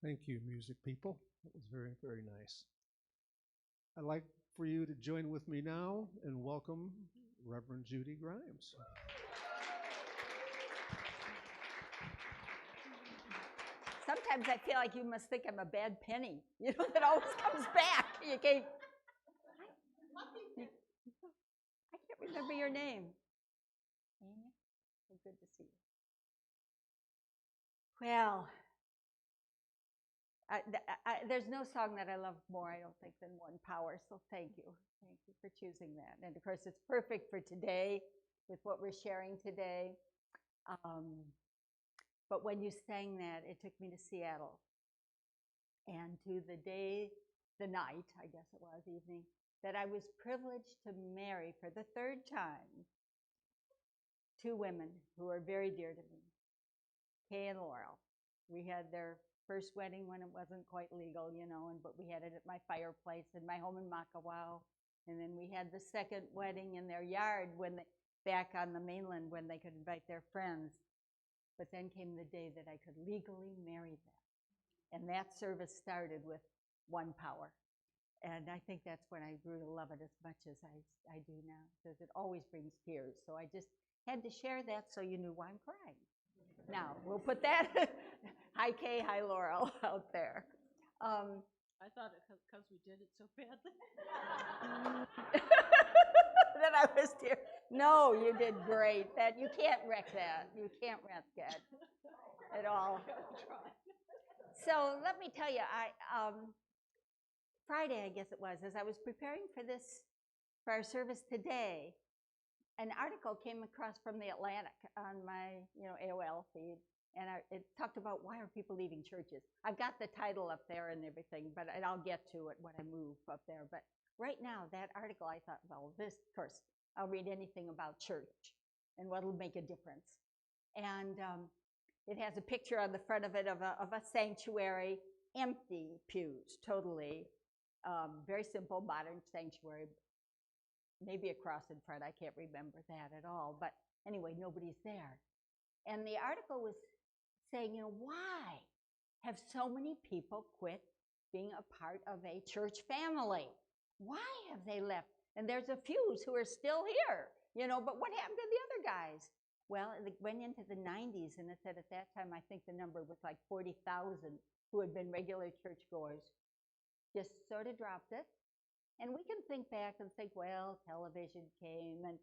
Thank you, music people. That was very, very nice. I'd like for you to join with me now and welcome Reverend Judy Grimes. Sometimes I feel like you must think I'm a bad penny. You know, that always comes back. You can't. I can't remember your name. Amy? So good to see you. Well, there's no song that I love more, I don't think, than One Power. So thank you. Thank you for choosing that. And of course, it's perfect for today with what we're sharing today. But when you sang that, it took me to Seattle and to the night, I guess it was, evening, that I was privileged to marry for the third time two women who are very dear to me, Kay and Laurel. We had their first wedding when it wasn't quite legal, but we had it at my fireplace in my home in Makawao. And then we had the second wedding in their yard back on the mainland when they could invite their friends. But then came the day that I could legally marry them. And that service started with One Power. And I think that's when I grew to love it as much as I do now, because it always brings tears. So I just had to share that so you knew why I'm crying. Now, we'll put that, hi Kay, hi Laurel, out there. I thought it because we did it so badly. Then I was tear. No, you did great. You can't wreck that. You can't wreck that at all. So let me tell you, Friday, I guess it was, as I was preparing for our service today, an article came across from the Atlantic on my, AOL feed, and it talked about why are people leaving churches. I've got the title up there and everything, but I'll get to it when I move up there. But right now, that article, I thought, well, of course, I'll read anything about church and what'll make a difference. And it has a picture on the front of it of a sanctuary, empty pews, totally. Very simple, modern sanctuary. Maybe a cross in front, I can't remember that at all. But anyway, nobody's there. And the article was saying, why have so many people quit being a part of a church family? Why have they left? And there's a few who are still here, but what happened to the other guys? Well, it went into the 90s, and it said at that time, I think the number was like 40,000 who had been regular churchgoers. Just sort of dropped it. And we can think back and think, well, television came and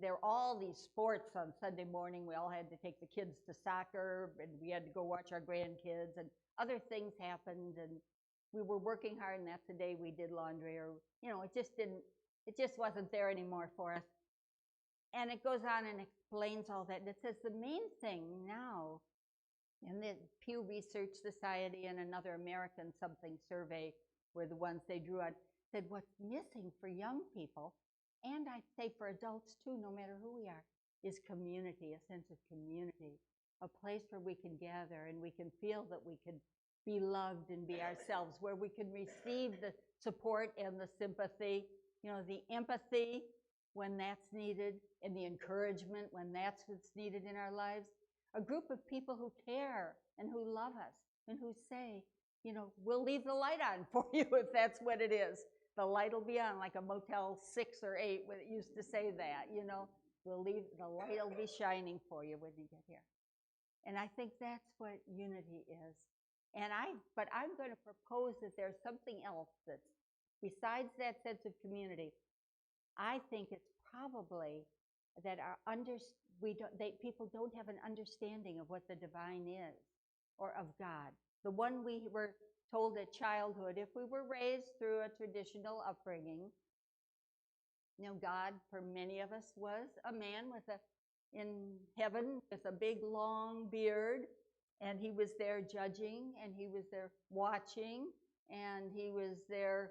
there are all these sports on Sunday morning. We all had to take the kids to soccer, and we had to go watch our grandkids, and other things happened, and we were working hard, and that's the day we did laundry, or, it just wasn't there anymore for us. And it goes on and explains all that. And it says the main thing now, in the Pew Research Society and another American something survey were the ones they drew on, said what's missing for young people, and I'd say for adults too, no matter who we are, is community, a sense of community, a place where we can gather and we can feel that we can be loved and be ourselves, where we can receive the support and the sympathy, the empathy when that's needed, and the encouragement when that's what's needed in our lives. A group of people who care and who love us and who say, we'll leave the light on for you if that's what it is. The light will be on like a Motel 6 or 8 when it used to say that, we'll leave, the light will be shining for you when you get here. And I think that's what unity is. But I'm going to propose that there's something else that's besides that sense of community. I think it's probably that people don't have an understanding of what the divine is or of God. The one we were told at childhood, if we were raised through a traditional upbringing, God for many of us was a man in heaven with a big long beard, and he was there judging, and he was there watching, and he was there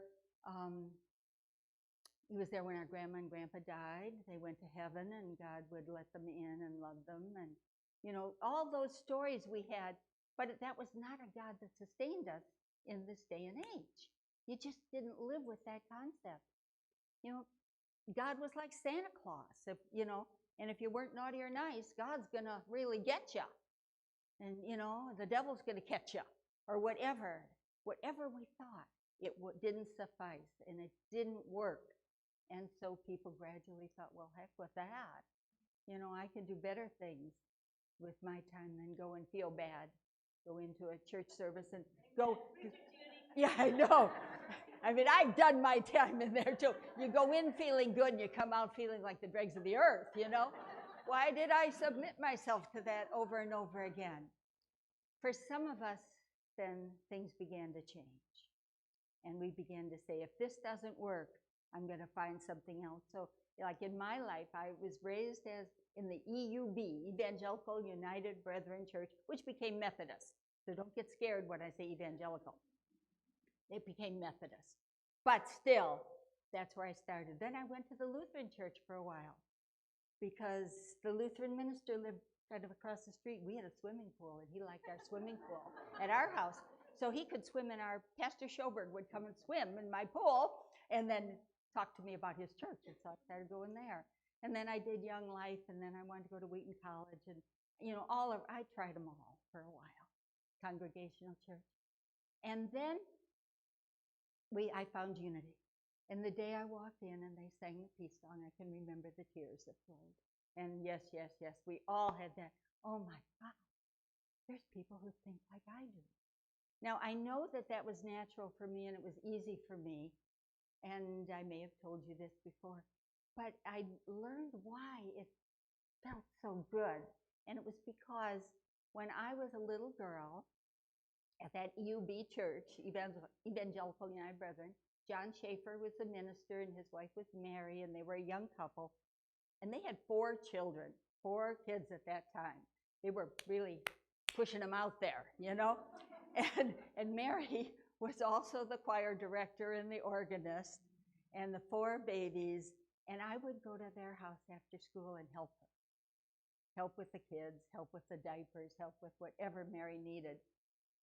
when our grandma and grandpa died. They went to heaven, and God would let them in and love them, and all those stories we had. But that was not a God that sustained us in this day and age. You just didn't live with that concept. God was like Santa Claus, and if you weren't naughty or nice, God's gonna really get you. and, the devil's going to catch you, or whatever we thought. It didn't suffice, and it didn't work. And so people gradually thought, well, heck with that. I can do better things with my time than go and feel bad, go into a church service and go. Yeah, I know. I mean, I've done my time in there too. You go in feeling good and you come out feeling like the dregs of the earth, Why did I submit myself to that over and over again? For some of us, then things began to change. And we began to say, if this doesn't work, I'm going to find something else. So, like in my life, I was raised in the EUB, Evangelical United Brethren Church, which became Methodist. So don't get scared when I say evangelical. It became Methodist. But still, that's where I started. Then I went to the Lutheran church for a while because the Lutheran minister lived kind of across the street. We had a swimming pool, and he liked our swimming pool at our house. So he could swim in our, Pastor Schoberg would come and swim in my pool and then talk to me about his church. And so I started going there. And then I did Young Life, and then I wanted to go to Wheaton College. And, I tried them all for a while, Congregational church. And then I found Unity. And the day I walked in and they sang the peace song, I can remember the tears that flowed. And yes, we all had that, oh my God, there's people who think like I do. Now, I know that was natural for me and it was easy for me, and I may have told you this before, but I learned why it felt so good. And it was because when I was a little girl at that EUB church, Evangelical United Brethren, John Schaefer was the minister and his wife was Mary, and they were a young couple. And they had 4 children, 4 kids at that time. They were really pushing them out there, And Mary was also the choir director and the organist and the 4 babies. And I would go to their house after school and help her. Help with the kids, help with the diapers, help with whatever Mary needed.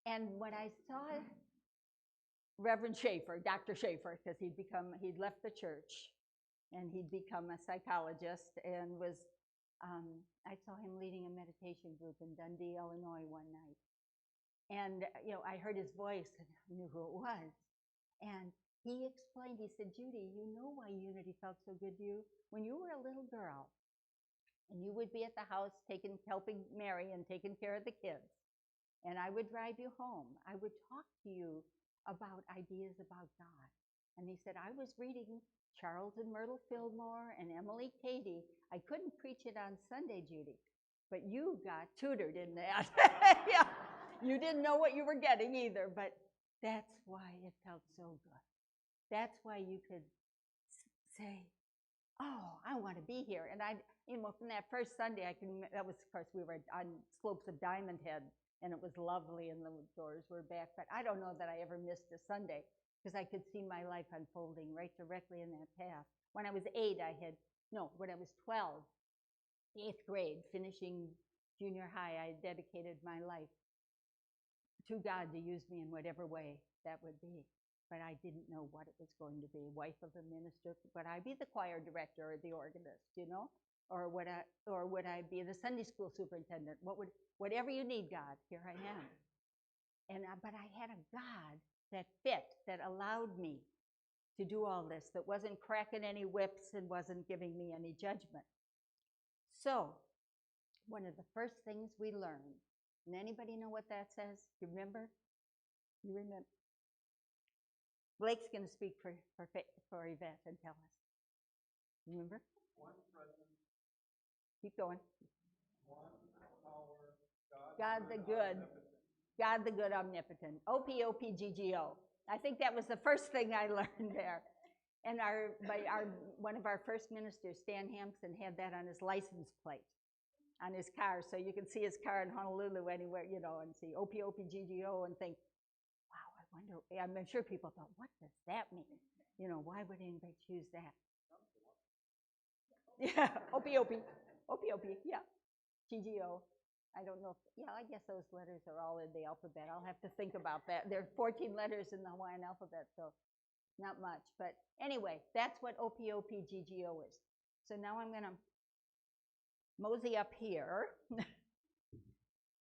And when I saw Reverend Schaefer, Dr. Schaefer, because he'd left the church and he'd become a psychologist, and I saw him leading a meditation group in Dundee, Illinois one night. And, I heard his voice and I knew who it was. And he explained, he said, Judy, you know why Unity felt so good to you? When you were a little girl and you would be at the house helping Mary and taking care of the kids, and I would drive you home, I would talk to you about ideas about God. And he said, I was reading Charles and Myrtle Fillmore and Emily Cady. I couldn't preach it on Sunday, Judy, but you got tutored in that. Yeah. You didn't know what you were getting either, but that's why it felt so good. That's why you could say, oh, I want to be here. And from that first Sunday, that was, of course, we were on slopes of Diamond Head, and it was lovely, and the doors were back. But I don't know that I ever missed a Sunday, because I could see my life unfolding right directly in that path. When I was 12, 8th grade, finishing junior high, I dedicated my life to God to use me in whatever way that would be. But I didn't know what it was going to be. Wife of a minister, would I be the choir director or the organist, Or would I be the Sunday school superintendent? Whatever you need, God, here I am. But I had a God that fit, that allowed me to do all this, that wasn't cracking any whips and wasn't giving me any judgment. So, one of the first things we learned, and anybody know what that says? You remember? You remember? Blake's going to speak for Yvette and tell us. Remember? One presence. Keep going. One power. God the good. God the good omnipotent. OPOPGGO. I think that was the first thing I learned there. And one of our first ministers, Stan Hampson, had that on his license plate on his car. So you can see his car in Honolulu anywhere, and see OPOPGGO and think, wow, I wonder, I'm sure people thought, what does that mean? Why would anybody choose that? Yeah, OPOP, yeah, GGO. I don't know I guess those letters are all in the alphabet. I'll have to think about that. There are 14 letters in the Hawaiian alphabet, so not much. But anyway, that's what OPOPGGO is. So now I'm going to mosey up here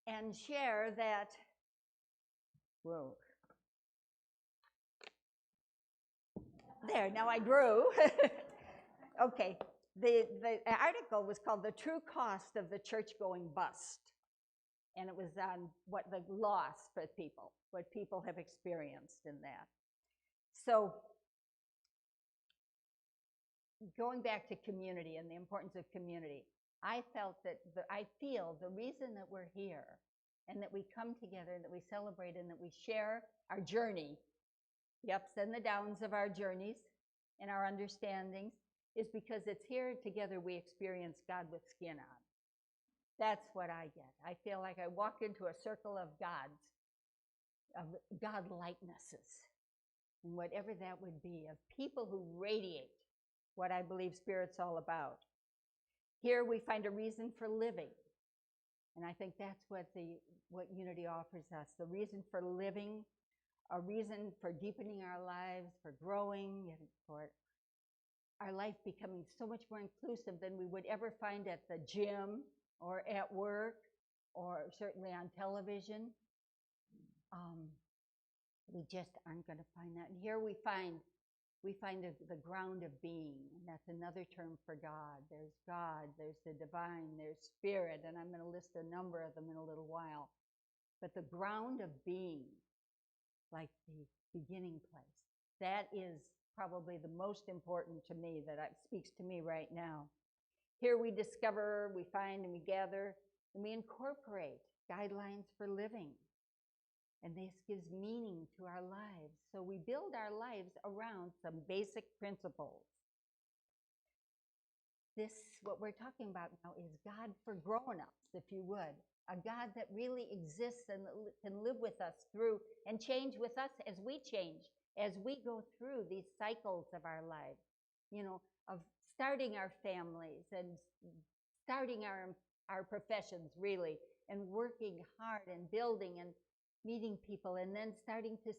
and share that, whoa. There, now I grew. Okay, the article was called The True Cost of the Church-Going Bust. And it was on what the loss for people, what people have experienced in that. So going back to community and the importance of community, I feel the reason that we're here and that we come together and that we celebrate and that we share our journey, the ups and the downs of our journeys and our understandings, is because it's here together we experience God with skin on. That's what I get. I feel like I walk into a circle of God-likenesses, and whatever that would be, of people who radiate what I believe Spirit's all about. Here we find a reason for living, and I think that's what Unity offers us, the reason for living, a reason for deepening our lives, for growing, and for our life becoming so much more inclusive than we would ever find at the gym or at work or certainly on television. We just aren't going to find that. And here we find the ground of being, and that's another term for God. There's the divine, there's spirit, and I'm going to list a number of them in a little while. But the ground of being, like the beginning place, that is probably the most important to me, that speaks to me right now. Here we discover, we find, and we gather, and we incorporate guidelines for living. And this gives meaning to our lives. So we build our lives around some basic principles. What we're talking about now, is God for grown-ups, if you would. A God that really exists and can live with us through and change with us as we change, as we go through these cycles of our lives, of starting our families and starting our professions, really, and working hard and building and meeting people, and then starting to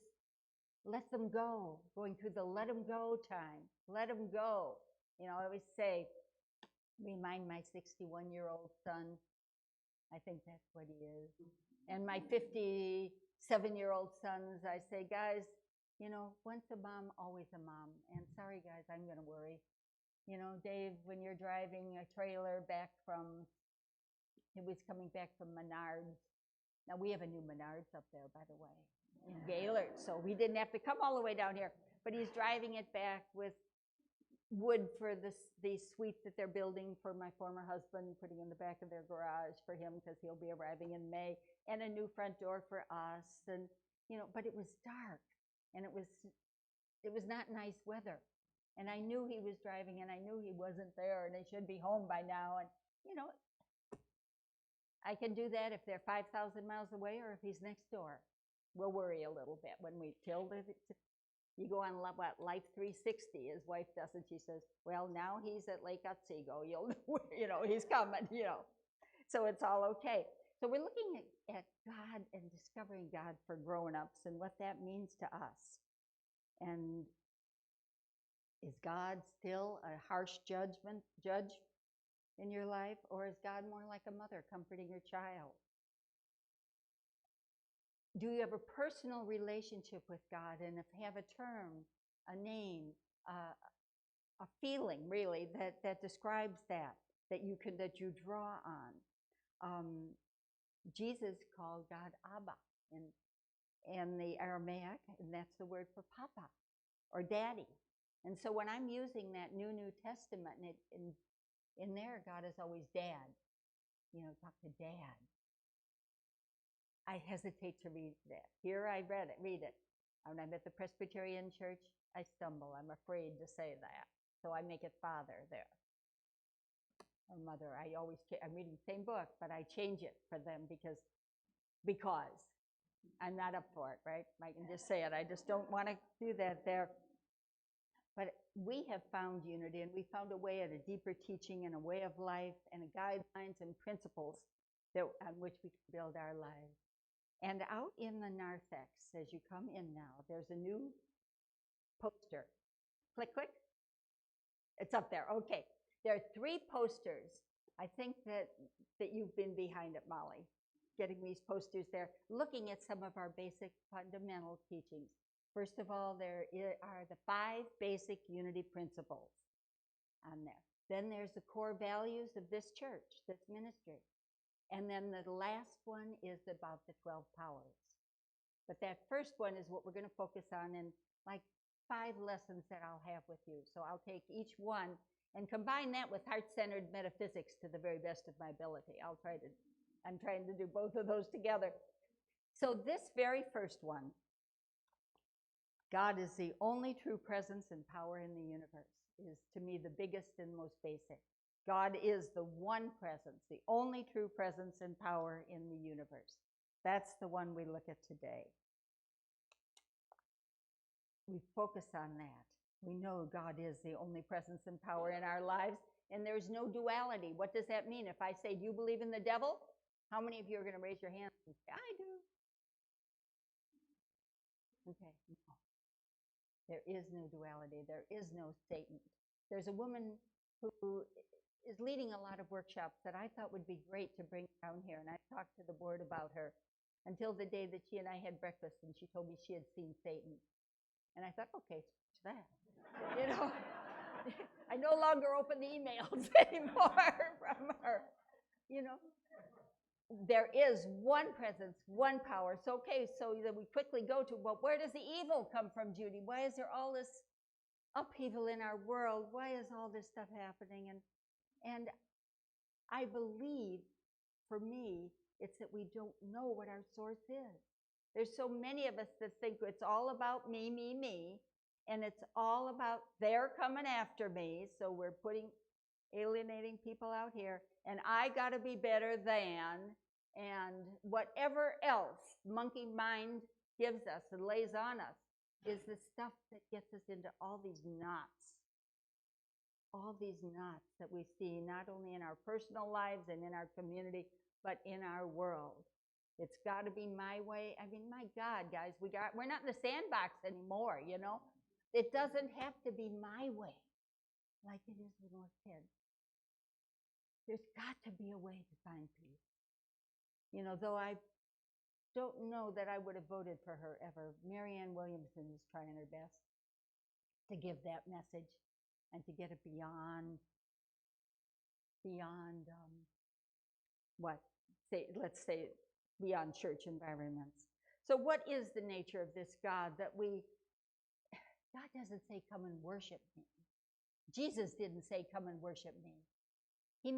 let them go, going through the let them go time. Let them go. I always remind my 61-year-old son, I think that's what he is, and my 57-year-old sons, I say, guys, once a mom, always a mom. And sorry, guys, I'm going to worry. Dave, when you're driving a trailer he was coming back from Menards. Now, we have a new Menards up there, by the way, in Gaylord, so we didn't have to come all the way down here. But he's driving it back with wood for the suite that they're building for my former husband, putting in the back of their garage for him because he'll be arriving in May, and a new front door for us. And, but it was dark, and it was not nice weather. And I knew he was driving, and I knew he wasn't there, and he should be home by now. And, I can do that if they're 5,000 miles away or if he's next door. We'll worry a little bit when we tilt it. You go on Life 360, his wife does, and she says, well, now he's at Lake Otsego. He's coming, So it's all okay. So we're looking at God and discovering God for grown-ups and what that means to us. And is God still a harsh judge in your life, or is God more like a mother comforting your child? Do you have a personal relationship with God, and have a term, a name, a feeling, really, that describes that you draw on? Jesus called God Abba in the Aramaic, and that's the word for Papa or Daddy. And so when I'm using that New Testament, in there, God is always Dad. Talk to Dad. I hesitate to read that. Here I read it. When I'm at the Presbyterian church, I stumble. I'm afraid to say that. So I make it Father there. Or Mother. I'm reading the same book, but I change it for them because I'm not up for it, right? I can just say it. I just don't want to do that there. But we have found unity, and we found a way at a deeper teaching and a way of life and guidelines and principles on which we can build our lives. And out in the narthex, as you come in now, there's a new poster. Click, click. It's up there. Okay. There are 3 posters. I think that you've been behind it, Molly. getting these posters there, looking at some of our basic fundamental teachings. First of all, there are the 5 basic unity principles on there. Then there's the core values of this church, this ministry. And then the last one is about the 12 powers. But that first one is what we're going to focus on in like 5 lessons that I'll have with you. So I'll take each one and combine that with heart-centered metaphysics to the very best of my ability. I'm trying to do both of those together. So this very first one, God is the only true presence and power in the universe, is to me the biggest and most basic. God is the one presence, the only true presence and power in the universe. That's the one we look at today. We focus on that. We know God is the only presence and power in our lives, and there's no duality. What does that mean? If I say, do you believe in the devil? How many of you are going to raise your hands and say, I do? Okay, no. There is no duality. There is no Satan. There's a woman who is leading a lot of workshops that I thought would be great to bring down here, and I talked to the board about her until the day that she and I had breakfast, and she told me she had seen Satan. And I thought, okay, scratch that. You know, I no longer open the emails anymore from her. You know, there is one presence, one power. So, okay, so that we quickly go to, well, where does the evil come from, Judy? Why is there all this upheaval in our world? Why is all this stuff happening? And I believe, for me, it's that we don't know what our source is. There's so many of us that think it's all about me, me, me, and it's all about they're coming after me, so we're alienating people out here, and I got to be better than, and whatever else monkey mind gives us and lays on us is the stuff that gets us into all these knots that we see not only in our personal lives and in our community, but in our world. It's got to be my way. I mean, my God, guys, we're not in the sandbox anymore, you know. It doesn't have to be my way like it is with most kids. There's got to be a way to find peace. You know, though I don't know that I would have voted for her ever, Marianne Williamson is trying her best to give that message and to get it beyond let's say, beyond church environments. So what is the nature of this God that God doesn't say, come and worship me. Jesus didn't say, come and worship me. He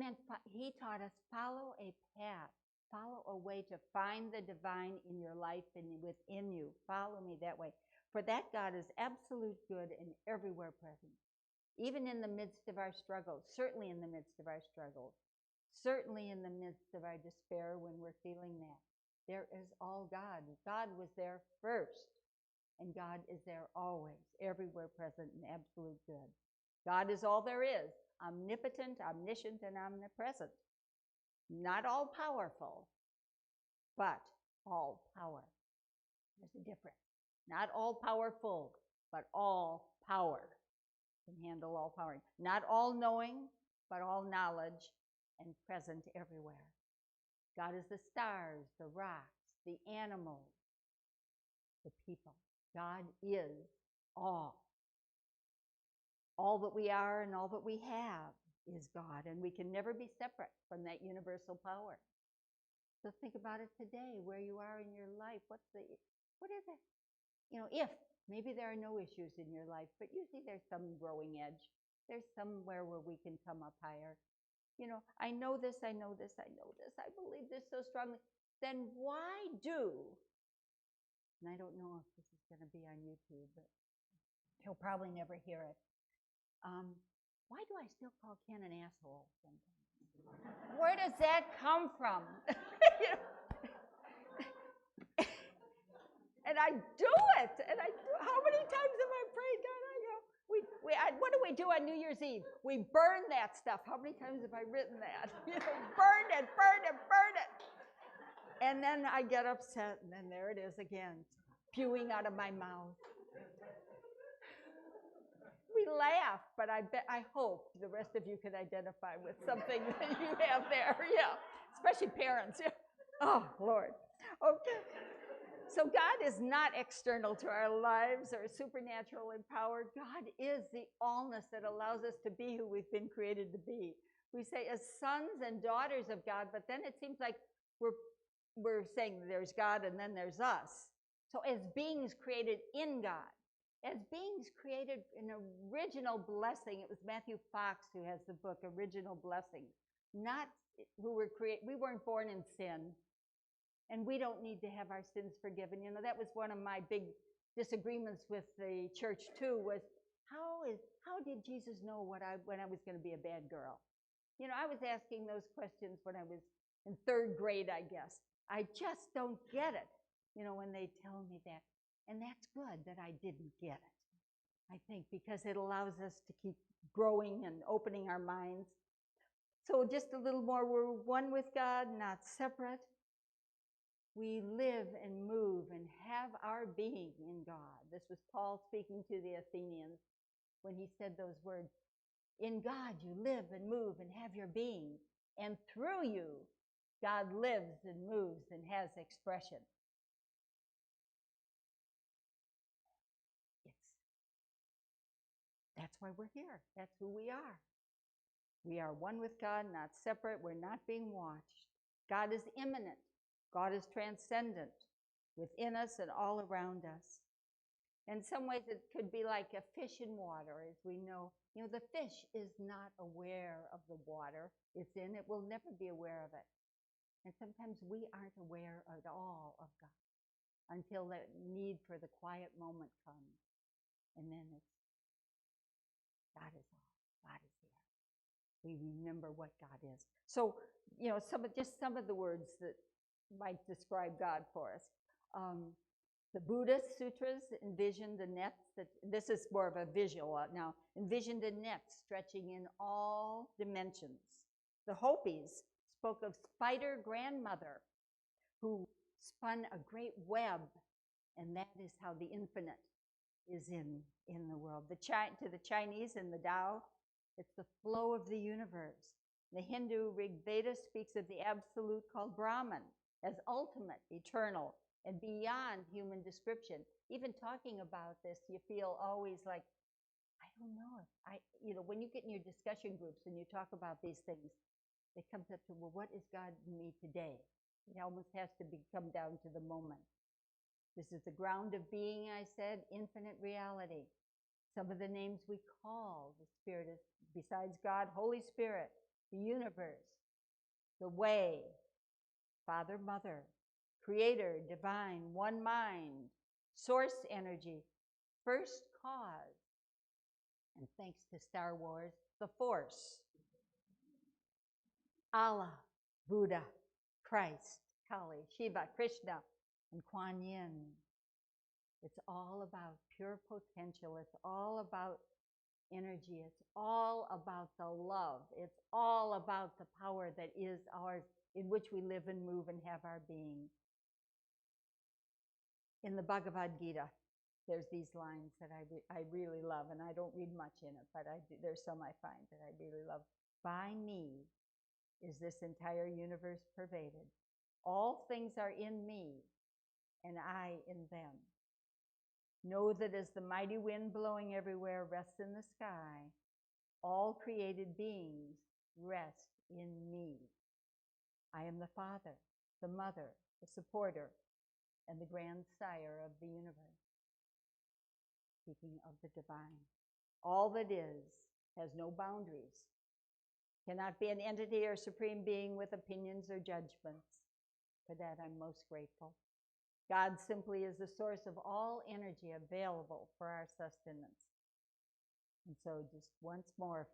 taught us, follow a path, follow a way to find the divine in your life and within you. Follow me that way. For that God is absolute good and everywhere present, even in the midst of our struggles, certainly in the midst of our struggles, certainly in the midst of our despair when we're feeling that. There is all God. God was there first, and God is there always, everywhere present and absolute good. God is all there is, omnipotent, omniscient, and omnipresent. Not all powerful, but all power. There's a difference. Not all powerful, but all power. Can handle all power. Not all knowing, but all knowledge and present everywhere. God is the stars, the rocks, the animals, the people. God is all. All that we are and all that we have is God, and we can never be separate from that universal power. So think about it today, where you are in your life. What is it? You know, if maybe there are no issues in your life, but usually there's some growing edge. There's somewhere where we can come up higher. You know, I know this, I know this, I know this, I believe this so strongly. Then why do, and I don't know if this is going to be on YouTube, but he'll probably never hear it. Why do I still call Ken an asshole sometimes? Where does that come from? You know? And I do it. And how many times have I prayed, God? What do we do on New Year's Eve? We burn that stuff. How many times have I written that? You know, burn it, burn it, burn it. And then I get upset, and then there it is again, spewing out of my mouth. We laugh, but I hope the rest of you can identify with something that you have there. Yeah, especially parents. Yeah. Oh, Lord. Okay. So God is not external to our lives or supernatural in power. God is the allness that allows us to be who we've been created to be. We say as sons and daughters of God, but then it seems like we're saying there's God and then there's us. So as beings created in God, as beings created in original blessing, it was Matthew Fox who has the book Original Blessings. Not who were created, we weren't born in sin. And we don't need to have our sins forgiven. You know, that was one of my big disagreements with the church too, was how did Jesus know when I was going to be a bad girl? You know, I was asking those questions when I was in third grade, I guess. I just don't get it, you know, when they tell me that. And that's good that I didn't get it, I think, because it allows us to keep growing and opening our minds. So just a little more, we're one with God, not separate. We live and move and have our being in God. This was Paul speaking to the Athenians when he said those words. In God you live and move and have your being. And through you, God lives and moves and has expression. That's why we're here. That's who we are. We are one with God, not separate. We're not being watched. God is immanent. God is transcendent within us and all around us. In some ways, it could be like a fish in water, as we know. You know, the fish is not aware of the water it's in. It will never be aware of it. And sometimes we aren't aware at all of God until the need for the quiet moment comes. And then it's, God is all. God is there. We remember what God is. So, you know, just some of the words that might describe God for us. The Buddhist sutras envision the nets that, this is more of a visual now, envision the nets stretching in all dimensions. The Hopis spoke of spider grandmother who spun a great web, and that is how the infinite is in the world. To the Chinese in the Tao, it's the flow of the universe. The Hindu Rig Veda speaks of the absolute called Brahman as ultimate, eternal, and beyond human description. Even talking about this, you feel always like, I don't know. You know, when you get in your discussion groups and you talk about these things, it comes up to, well, what is God in me today? It almost has to come down to the moment. This is the ground of being, I said, infinite reality. Some of the names we call the Spirit is, besides God, Holy Spirit, the universe, the way, Father, Mother, Creator, Divine, One Mind, Source Energy, First Cause, and thanks to Star Wars, the Force, Allah, Buddha, Christ, Kali, Shiva, Krishna, and Kuan Yin. It's all about pure potential. It's all about energy. It's all about the love. It's all about the power that is ours, in which we live and move and have our being. In the Bhagavad Gita, there's these lines that I really love, and I don't read much in it, but there's some I find that I really love. By me is this entire universe pervaded. All things are in me, and I in them. Know that as the mighty wind blowing everywhere rests in the sky, all created beings rest in me. I am the Father, the Mother, the Supporter, and the Grandsire of the universe. Speaking of the divine. All that is has no boundaries, cannot be an entity or supreme being with opinions or judgments. For that I'm most grateful. God simply is the source of all energy available for our sustenance. And so just once more,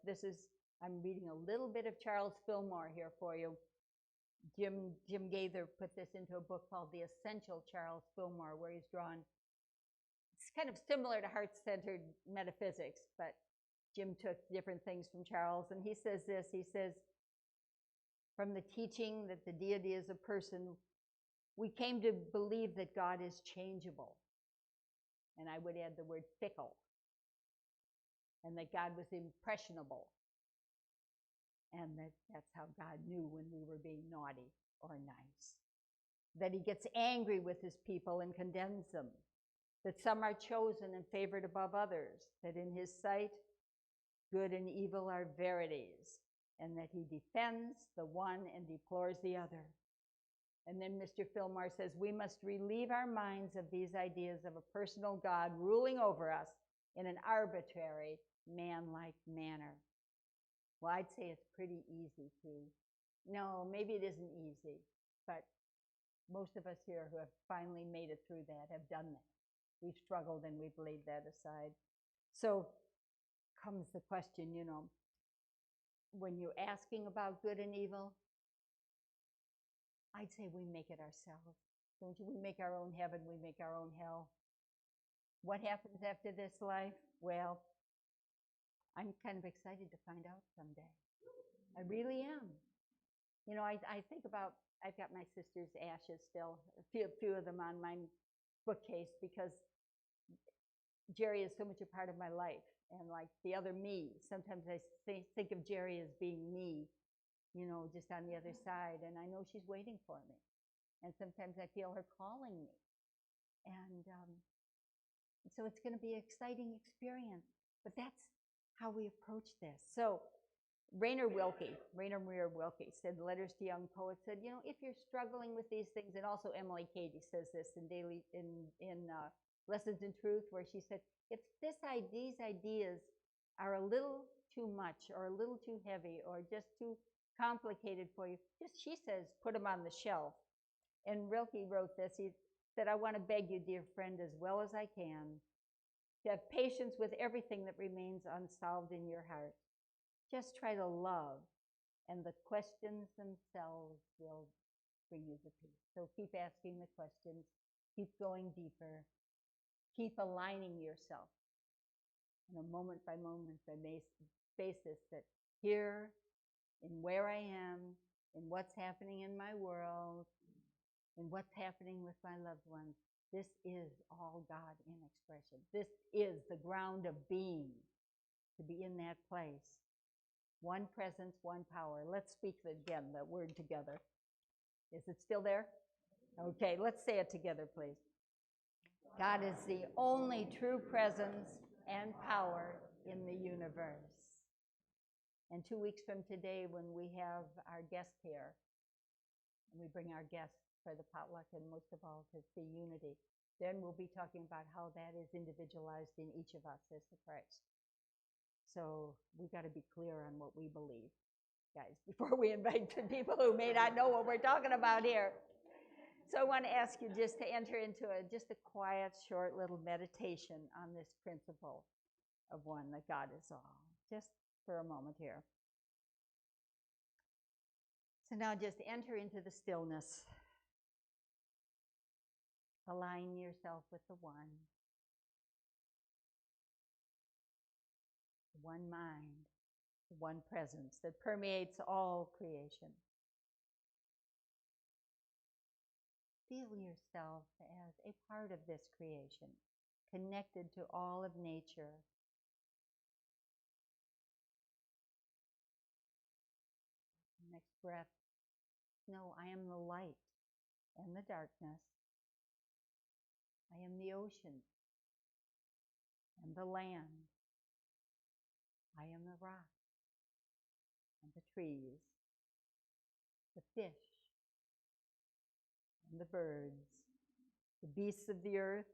I'm reading a little bit of Charles Fillmore here for you. Jim Gaither put this into a book called The Essential Charles Fillmore, where he's drawn, it's kind of similar to heart-centered metaphysics, but Jim took different things from Charles, and he says this, he says, from the teaching that the deity is a person, we came to believe that God is changeable. And I would add the word fickle. And that God was impressionable. And that's how God knew when we were being naughty or nice. that he gets angry with his people and condemns them, that some are chosen and favored above others, that in his sight good and evil are verities, and that he defends the one and deplores the other. And then Mr. Fillmore says, we must relieve our minds of these ideas of a personal God ruling over us in an arbitrary, man-like manner. Well, I'd say it's pretty easy to, no, maybe it isn't easy, but most of us here who have finally made it through that have done that. We've struggled and we've laid that aside. So comes the question, you know, when you're asking about good and evil, I'd say we make it ourselves. Don't you? We make our own heaven, we make our own hell. What happens after this life? Well, I'm kind of excited to find out someday. I really am. You know, I think about, I've got my sister's ashes still, a few of them on my bookcase, because Jerry is so much a part of my life. And like the other me, sometimes I think of Jerry as being me, you know, just on the other side. And I know she's waiting for me. And sometimes I feel her calling me. And so it's going to be an exciting experience. But that's how we approach this. So Rainer Maria Wilkie said, Letters to Young Poets, said, you know, if you're struggling with these things, and also Emily Cady says this in Lessons in Truth, where she said, if these ideas are a little too much or a little too heavy or just too complicated for you, she says, put them on the shelf. And Rilke wrote this. He said, I want to beg you, dear friend, as well as I can, to have patience with everything that remains unsolved in your heart. Just try to love, and the questions themselves will bring you the peace. So keep asking the questions, keep going deeper, keep aligning yourself on a moment-by-moment basis that here, in where I am, in what's happening in my world, in what's happening with my loved ones, this is all God in expression. This is the ground of being, to be in that place. One presence, one power. Let's speak again, that word together. Is it still there? Okay, let's say it together, please. God is the only true presence and power in the universe. And 2 weeks from today, when we have our guest here, and we bring our guests for the potluck, and most of all to see unity, then we'll be talking about how that is individualized in each of us as the Christ. So we've got to be clear on what we believe, guys, before we invite people who may not know what we're talking about here. So I want to ask you just to enter into just a quiet, short little meditation on this principle of one, that God is all, just for a moment here. So now just enter into the stillness. Align yourself with the one mind, one presence that permeates all creation. Feel yourself as a part of this creation, connected to all of nature. Next breath, know I am the light and the darkness. I am the ocean and the land. I am the rock and the trees, the fish and the birds, the beasts of the earth.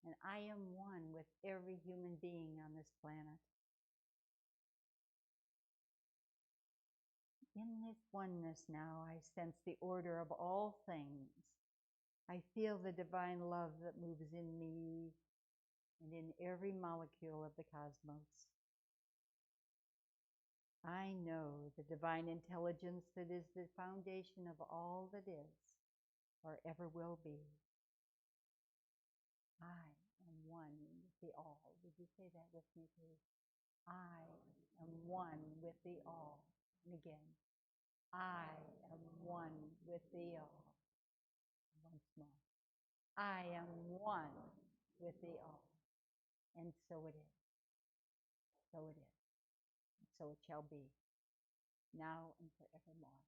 And I am one with every human being on this planet. In this oneness now, I sense the order of all things. I feel the divine love that moves in me and in every molecule of the cosmos. I know the divine intelligence that is the foundation of all that is or ever will be. I am one with the all. Would you say that with me, please? I am one with the all. And again, I am one with the all. Once more. I am one with the all. And so it is. So it is. And so it shall be, now and forevermore.